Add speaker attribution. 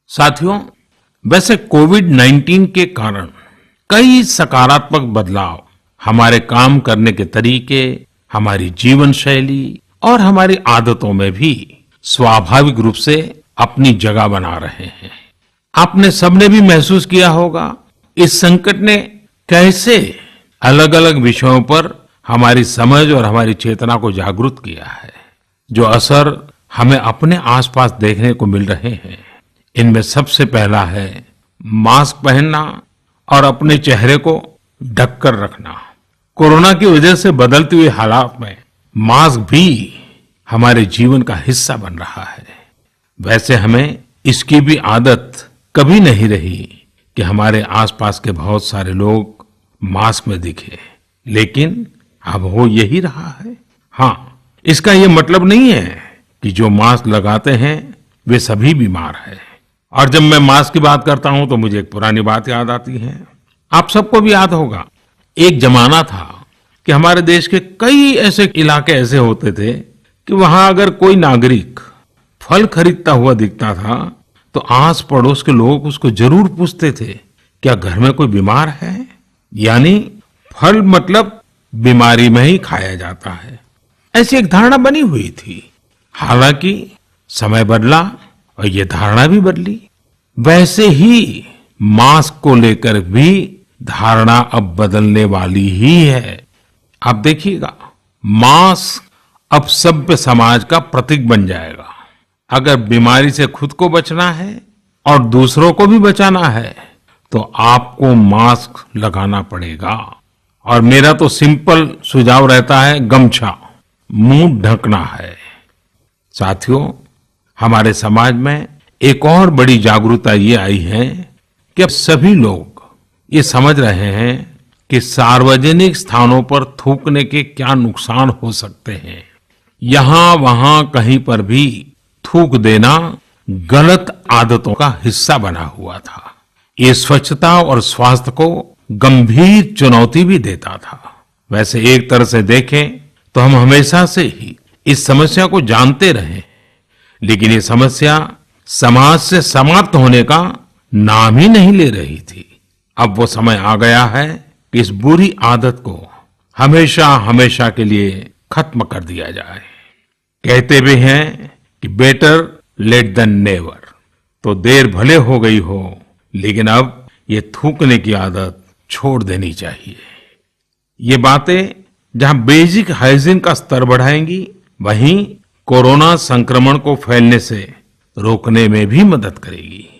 Speaker 1: साथियों, वैसे कोविड-19 के कारण कई सकारात्मक बदलाव हमारे काम करने के तरीके, हमारी जीवन शैली और हमारी आदतों में भी स्वाभाविक रूप से अपनी जगह बना रहे हैं। आपने सबने भी महसूस किया होगा, इस संकट ने कैसे अलग-अलग विषयों पर हमारी समझ और हमारी चेतना को जागृत किया है, जो असर हमें अपने आसपास देखने को मिल रहे हैं। इनमें सबसे पहला है मास्क पहनना और अपने चेहरे को ढककर रखना। कोरोना की वजह से बदलती हुई हालात में मास्क भी हमारे जीवन का हिस्सा बन रहा है। वैसे हमें इसकी भी आदत कभी नहीं रही कि हमारे आसपास के बहुत सारे लोग मास्क में दिखे, लेकिन अब हो यही रहा है। हाँ, इसका ये मतलब नहीं है कि जो मास्क लगाते हैं वे सभी बीमार हैं। और जब मैं मास्क की बात करता हूं तो मुझे एक पुरानी बात याद आती है। आप सबको भी याद होगा, एक जमाना था कि हमारे देश के कई ऐसे इलाके ऐसे होते थे कि वहां अगर कोई नागरिक फल खरीदता हुआ दिखता था तो आस पड़ोस के लोग उसको जरूर पूछते थे, क्या घर में कोई बीमार है? यानी फल मतलब बीमारी में ही खाया जाता है, ऐसी एक धारणा बनी हुई थी। हालांकि समय बदला और ये धारणा भी बदली। वैसे ही मास्क को लेकर भी धारणा अब बदलने वाली ही है। आप देखिएगा, मास्क अब सभ्य समाज का प्रतीक बन जाएगा। अगर बीमारी से खुद को बचना है और दूसरों को भी बचाना है तो आपको मास्क लगाना पड़ेगा। और मेरा तो सिंपल सुझाव रहता है, गमछा मुंह ढकना है। साथियों, हमारे समाज में एक और बड़ी जागरूकता ये आई है कि अब सभी लोग ये समझ रहे हैं कि सार्वजनिक स्थानों पर थूकने के क्या नुकसान हो सकते हैं। यहां वहां कहीं पर भी थूक देना गलत आदतों का हिस्सा बना हुआ था। ये स्वच्छता और स्वास्थ्य को गंभीर चुनौती भी देता था। वैसे एक तरह से देखें तो हम हमेशा से ही इस समस्या को जानते रहे, लेकिन ये समस्या समाज से समाप्त होने का नाम ही नहीं ले रही थी। अब वो समय आ गया है कि इस बुरी आदत को हमेशा हमेशा के लिए खत्म कर दिया जाए। कहते भी हैं कि बेटर लेट देन नेवर। तो देर भले हो गई हो, लेकिन अब ये थूकने की आदत छोड़ देनी चाहिए। ये बातें जहां बेसिक हाइजीन का स्तर बढ़ाएंगी, वहीं कोरोना संक्रमण को फैलने से रोकने में भी मदद करेगी।